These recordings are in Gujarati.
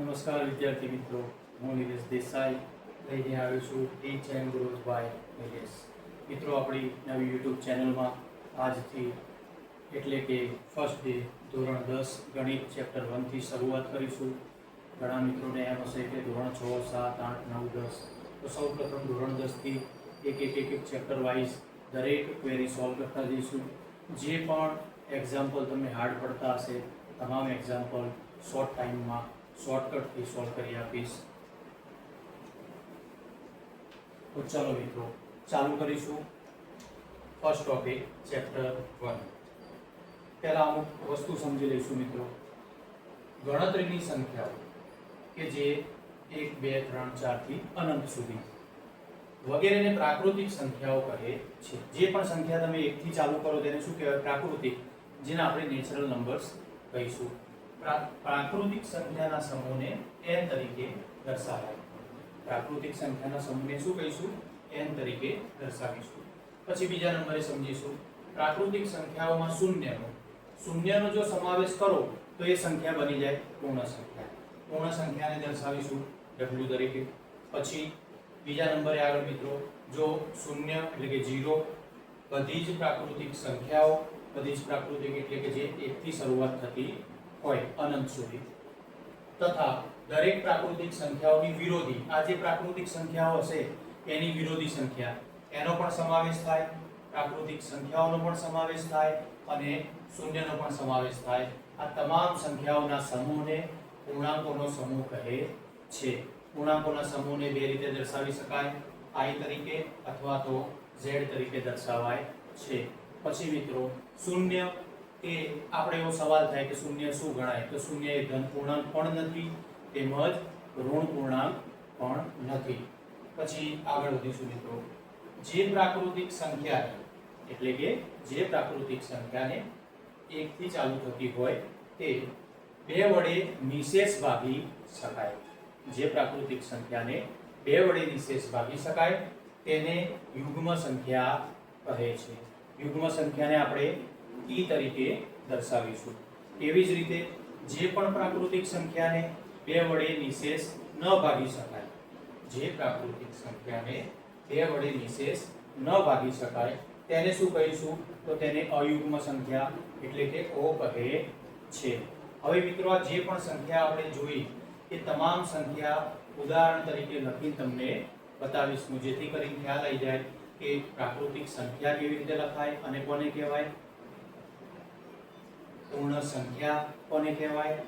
નમસ્કાર વિદ્યાર્થી મિત્રો, હું નિલેશ દેસાઈ લઈને આવ્યો છું ટીચ એન્ડ ગ્રોથ બાય નિલેશ. મિત્રો, આપણી નવી યુટ્યુબ ચેનલમાં આજથી એટલે કે ફર્સ્ટ ડે ધોરણ 10 ગણિત ચેપ્ટર 1 થી શરૂઆત કરીશું. ઘણા મિત્રોને એમ હશે કે ધોરણ 6, 7, 8, 9, 10, તો સૌ પ્રથમ ધોરણ 10 થી એક ચેપ્ટર વાઇઝ દરેક ક્વેરી સોલ્વ કરતા જઈશું. જે પણ એક્ઝામ્પલ તમને હાર્ડ પડતા હશે તમામ એક્ઝામ્પલ શોર્ટ ટાઈમમાં શોર્ટકટથી સોલ્વ કરી આપીશ. તો ચાલો મિત્રો, ચાલુ કરીશું. First topic chapter 1. પહેલા અમુક વસ્તુ સમજી લઈશું મિત્રો. ગણતરીની સંખ્યાઓ કે જે 1, 2, 3, 4 થી અનંત સુધી વગેરેને પ્રાકૃતિક સંખ્યાઓ કહે છે. જે પણ સંખ્યા તમે 1 થી ચાલુ કરો તેને શું કહેવાય? પ્રાકૃતિક, જેને આપણે નેચરલ નંબર્સ કહીશું. પ્રાકૃતિક સંખ્યાના સમૂહને n તરીકે દર્શાવાય. પ્રાકૃતિક સંખ્યાના સમૂહને શું કહીશું? n તરીકે દર્શાવીશું. પછી બીજા નંબરે સમજીશું પ્રાકૃતિક સંખ્યાઓમાં શૂન્યનો જો સમાવેશ કરો તો એ સંખ્યા બની જાય પૂર્ણ સંખ્યા. પૂર્ણ સંખ્યાને દર્શાવીશું w તરીકે. પછી બીજા નંબરે આગળ મિત્રો, જો શૂન્ય એટલે કે 0 બધી જ પ્રાકૃતિક સંખ્યાઓ, બધી જ પ્રાકૃતિક એટલે કે જે 1 થી શરૂઆત થતી હોય અનંત સુધી, તથા દરેક પ્રાકૃતિક સંખ્યાઓની વિરોધી, આ જે પ્રાકૃતિક સંખ્યાઓ હશે એની વિરોધી સંખ્યા, એનો પણ સમાવેશ થાય, પ્રાકૃતિક સંખ્યાઓનો પણ સમાવેશ થાય અને શૂન્યનો પણ સમાવેશ થાય. આ તમામ સંખ્યાઓના સમૂહને પૂર્ણાંકોનો સમૂહ કહે છે. પૂર્ણાંકોના સમૂહને બે રીતે દર્શાવી શકાય, i તરીકે અથવા તો z તરીકે દર્શાવાય છે. પછી મિત્રો, શૂન્ય એ આપણે એવો સવાલ થાય કે શૂન્ય શું ગણાય? તો શૂન્ય એ ધન પૂર્ણાંક પણ નથી તેમજ ઋણ પૂર્ણાંક પણ નથી. પછી આગળ વધીશું મિત્રો. જે પ્રાકૃતિક સંખ્યા એટલે કે જે પ્રાકૃતિક સંખ્યાને 1 થી ચાલુ થતી હોય તે 2 વડે નિશેષ ભાગી શકાય. જે પ્રાકૃતિક સંખ્યાને 2 વડે નિશેષ ભાગી શકાય તેને યુગ્મ સંખ્યા કહે છે. યુગ્મ સંખ્યાને આપણે e તરીકે દર્શાવીશું. એવી જ રીતે જે પણ પ્રાકૃતિક સંખ્યાને 2 વડે નિશેષ ન ભાગી શકાય, જે પ્રાકૃતિક સંખ્યાને 2 વડે નિશેષ ન ભાગી શકાય તેને શું કહીશું? તો તેને અયુગ્મ સંખ્યા એટલે કે o કહે છે. હવે મિત્રો, આ જે પણ સંખ્યા આપણે જોઈ એ તમામ સંખ્યા ઉદાહરણ તરીકે લખી તમને બતાવીશ હું, જેથી કરીને ખ્યાલ આવી જાય કે પ્રાકૃતિક સંખ્યા કેવી રીતે લખાય અને કોને કહેવાય, પૂર્ણ સંખ્યા કોને કહેવાય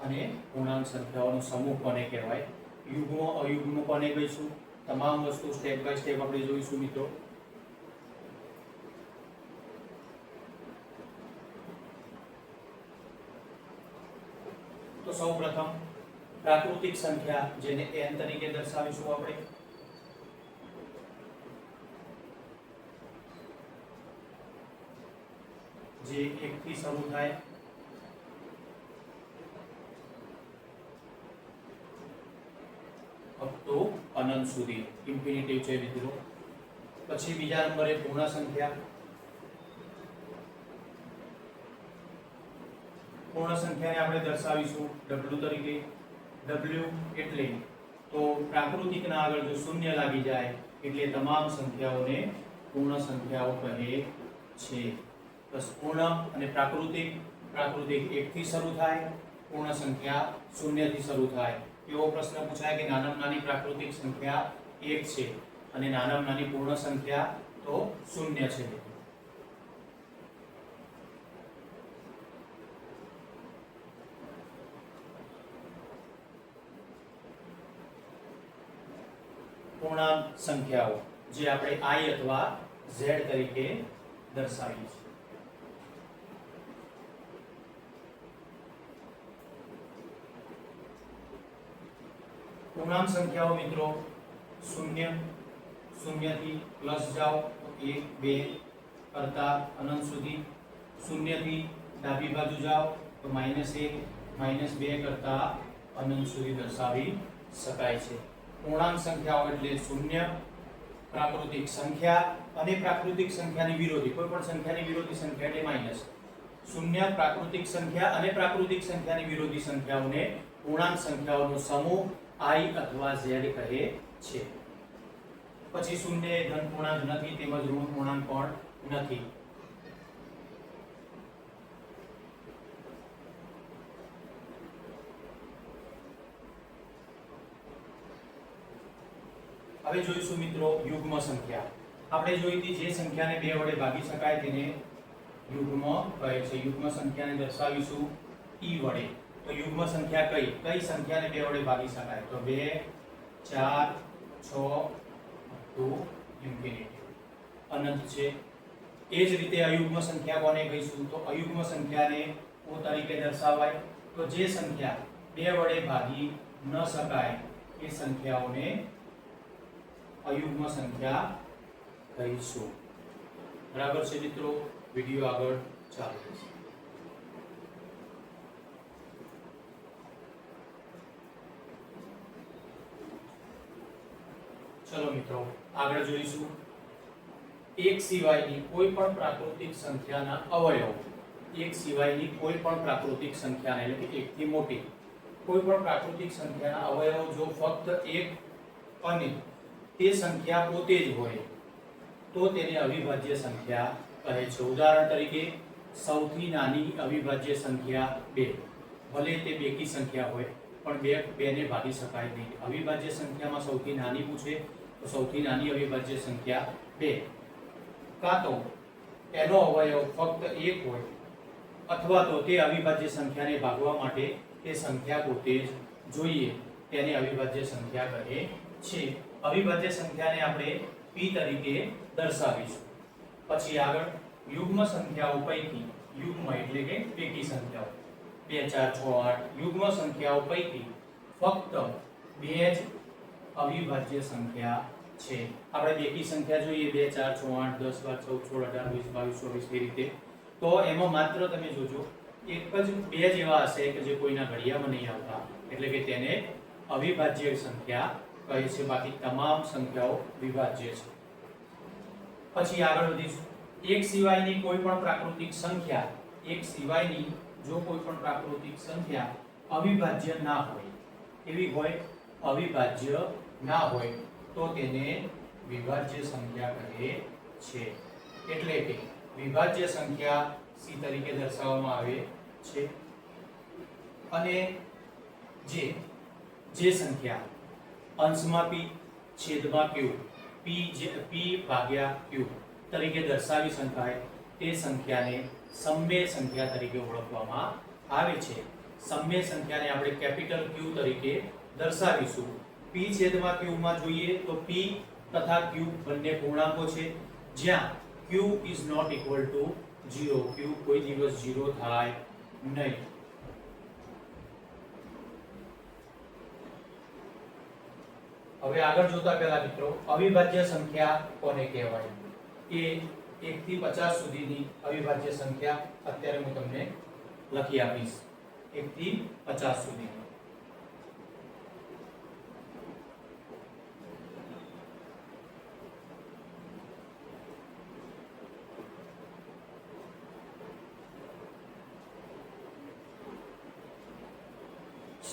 અને પૂર્ણાંક સંખ્યાઓનો સમૂહ કોને કહેવાય, યુગ્મ અયુગ્મ કોને કહીશું. તમામ વસ્તુ સ્ટેપ બાય સ્ટેપ આપણે જોઈશું મિત્રો. તો સૌપ્રથમ પ્રાકૃતિક સંખ્યા જેને n તરીકે દર્શાવીશું આપણે. જે 1 થી શરૂ થાય અપ ટુ અનંત સુધી, ઇન્ફિનિટિવ છે મિત્રો. પછી બીજા નંબરે પૂર્ણ સંખ્યા. પૂર્ણ સંખ્યાને આપણે દર્શાવીશું w તરીકે. w એટલે તો પ્રાકૃતિકના આગળ જો શૂન્ય લાગી જાય એટલે તમામ સંખ્યાઓને પૂર્ણ સંખ્યાઓ કહે છે. બસ પૂર્ણ અને પ્રાકૃતિક 1 થી શરૂ થાય, પૂર્ણ સંખ્યા 0 થી શરૂ થાય. એવો પ્રશ્ન પૂછાય કે નાનામાં નાની પ્રાકૃતિક સંખ્યા 1 છે અને નાનામાં નાની પૂર્ણ સંખ્યા તો 0 છે. પૂર્ણાંક સંખ્યાઓ જે આપણે i અથવા z તરીકે દર્શાવીએ છીએ. પૂર્ણાંક સંખ્યાઓ મિત્રો, 0 થી પ્લસ જાઓ તો 1, 2 કરતા અનંત સુધી, 0 થી ડાબી બાજુ જાઓ તો -1, -2 કરતા અનંત સુધી દર્શાવી શકાય છે. પૂર્ણાંક સંખ્યાઓ એટલે 0, પ્રાકૃતિક સંખ્યા અને પ્રાકૃતિક સંખ્યાની વિરોધી, કોઈ પણ સંખ્યાની વિરોધી સંખ્યા એટલે માઈનસ. શૂન્ય પ્રાકૃતિક સંખ્યા અને પ્રાકૃતિક સંખ્યાની વિરોધી સંખ્યાઓને પૂર્ણાંક સંખ્યાઓનો સમૂહ i અથવા z કહે છે. પછી શૂન્ય એ ધન પૂર્ણાંક નથી તેમજ ઋણ પૂર્ણાંક પણ નથી. હવે જોઈશું મિત્રો યુગ્મ સંખ્યા. આપણે જોઈ હતી જે સંખ્યાને 2 વડે ભાગી શકાય તેને યુગ્મ કહે છે. યુગ્મ સંખ્યાને દર્શાવીશું e વડે. તો યુગ્મ સંખ્યા કઈ સંખ્યાને 2 વડે ભાગી શકાય? તો 2 4 6 ટુ ઇન્ફિનિટી અનંત છે. એ જ રીતે અયુગ્મ સંખ્યા કોને કહીશું? તો અયુગ્મ સંખ્યાને o તરીકે દર્શાવાય. તો જે સંખ્યા 2 વડે ભાગી ન શકાય એ સંખ્યાઓને અયુગ્મ સંખ્યા કહીશું. બરાબર છે મિત્રો? વિડિયો આગળ ચાલુ રહેશે. ચલો મિત્રો આગળ જોઈશું એક સિવાયની કોઈ પણ પ્રાકૃતિક સંખ્યાના અવયવ. એક સિવાયની કોઈ પણ પ્રાકૃતિક સંખ્યાના એટલે કે એકથી મોટી કોઈ પણ પ્રાકૃતિક સંખ્યાના અવયવ જો ફક્ત એક અને તે સંખ્યા પોતે જ હોય તો તેને અવિભાજ્ય સંખ્યા કહે છે. ઉદાહરણ તરીકે સૌથી નાની અવિભાજ્ય સંખ્યા 2. ભલે તે બેકી સંખ્યા હોય પણ 2 ને ભાગી શકાય નહીં. અવિભાજ્ય સંખ્યામાં સૌથી નાની પૂછે તો સૌથી નાની અવિભાજ્ય સંખ્યા 2. કાં તો એનો અવયવ ફક્ત 1 હોય અથવા તો તે અવિભાજ્ય સંખ્યાને ભાગવા માટે તે સંખ્યા પોતે જ જોઈએ તેને અવિભાજ્ય સંખ્યા કહે છે. અવિભાજ્ય સંખ્યાને આપણે p તરીકે દર્શાવીશું. પછી આગળ યુગ્મ સંખ્યાઓ પૈકી યુગ્મ એટલે કે બેકી સંખ્યાઓ 2 4 6 8 યુગ્મ સંખ્યાઓ પૈકી ફક્ત 2 જ અવિભાજ્ય સંખ્યા છે. આપણે બેકી સંખ્યા જોઈએ 2 4 6 8 10 12 14 18 20 22 24 એ રીતે. તો એમાં માત્ર તમે જોજો એક જ 2 જેવા હશે કે જે કોઈના ઘડિયામાં નહીં આવતા એટલે કે તેને અવિભાજ્ય સંખ્યા કહે છે. બાકી તમામ સંખ્યાઓ વિભાજ્ય છે. પછી આગળ વધીશું એક સિવાયની કોઈ પણ પ્રાકૃતિક સંખ્યા. એક સિવાયની જો કોઈ પણ પ્રાકૃતિક સંખ્યા અવિભાજ્ય ના હોય એવી હોય અવિભાજ્ય ના હોય તો તેને વિભાજ્ય સંખ્યા કહે છે. એટલે કે વિભાજ્ય સંખ્યા c તરીકે દર્શાવવામાં આવે છે. અને જે સંખ્યા અંશમાં p છેદમાં q p ભાગ્યા q તરીકે દર્શાવી શકાય તે સંખ્યાને સમમેય સંખ્યા તરીકે ઓળખવામાં આવે છે. સમમેય સંખ્યાને આપણે કેપિટલ Q તરીકે દર્શાવીશું. p છેદમાં q માં જોઈએ તો p તથા q બંને પૂર્ણાંકો છે જ્યાં q is not equal to 0. q કોઈ દિવસ 0 થાય નહીં. હવે આગળ જોતા પહેલા મિત્રો અવિભાજ્ય સંખ્યા કોને કહેવાય? એ 1 થી 50 સુધીની અવિભાજ્ય સંખ્યા અત્યારે હું તમને લખી આપીશ. 1 થી 50 સુધી.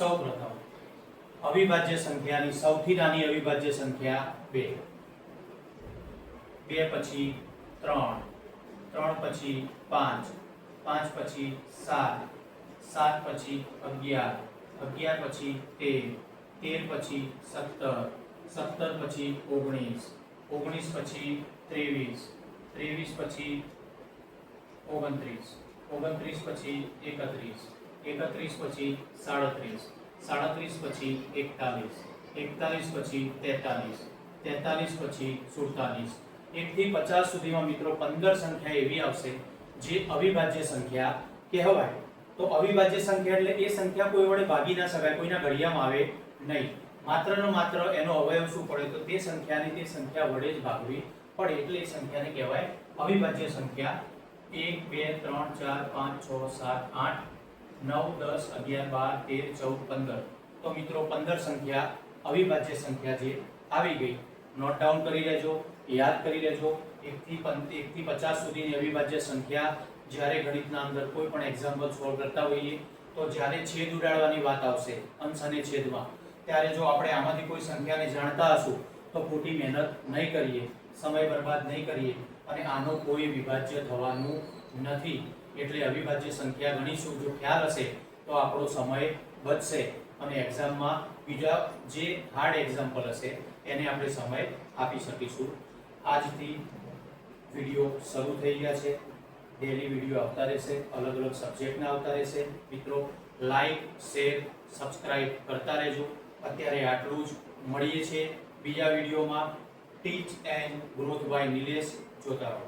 સૌપ્રથમ અવિભાજ્ય સંખ્યાની સૌથી નાની અવિભાજ્ય સંખ્યા 2. 2 પછી 3, 3 પછી 5, 5 પછી 7, 7 પછી 11, 11 પછી 13, 13 પછી 17, 17 પછી 19, 19 પછી 23, 23 પછી 29, 29 પછી 31, 31 પછી 37, 37 પછી 41, 41 પછી 43, 43 પછી 47. 1 થી 50 સુધીમાં મિત્રો 15 સંખ્યા એવી આવશે જે અવિભાજ્ય સંખ્યા કહેવાય. તો અવિભાજ્ય સંખ્યા એટલે એ સંખ્યા કોઈ વડે ભાગી ના શકાય, કોઈના ઘડિયામાં આવે નહીં. માત્ર ને માત્ર એનો અવયવ શું પડે તો તે સંખ્યાને તે સંખ્યા વડે જ ભાગવી પડે એટલે એ સંખ્યાને કહેવાય અવિભાજ્ય સંખ્યા. 1 2 3 4 5 6 7 8 9 10 11 12 13 14 15. તો મિત્રો 15 સંખ્યા અવિભાજ્ય સંખ્યા જે આવી ગઈ. નોટ ડાઉન કરી લેજો, યાદ કરી લેજો. 1 થી 50 સુધીની અવિભાજ્ય સંખ્યા જ્યારે ગણિતના અંદર કોઈ પણ એક્ઝામ્પલ સોલ્વ કરતા હોઈએ તો જ્યારે છેદ ઉડાડવાની વાત આવશે અંશ અને છેદમાં, ત્યારે જો આપણે આમાંથી કોઈ સંખ્યાને જાણતા હશું તો ખોટી મહેનત નહીં કરીએ, સમય બરબાદ નહીં કરીએ અને આનો કોઈ વિભાજ્ય થવાનું નથી. એટલે અવિભાજ્ય સંખ્યા ગણીશું જો ખ્યાલ હશે તો આપણો સમય બચશે અને એક્ઝામમાં બીજા જે હાર્ડ એક્ઝામ્પલ હશે એને આપણે સમય આપી શકીશું. આજથી વિડીયો શરૂ થઈ ગયા છે, ડેલી વિડીયો આવતા રહેશે, અલગ અલગ સબ્જેક્ટના આવતા રહેશે. મિત્રો લાઈક, શેર, સબસ્ક્રાઇબ કરતા રહેજો. અત્યારે આટલું જ, મળીએ છીએ બીજા વિડીયોમાં. ટીચ એન્ડ ગ્રોથ બાય નિલેશ. જોતા રહો.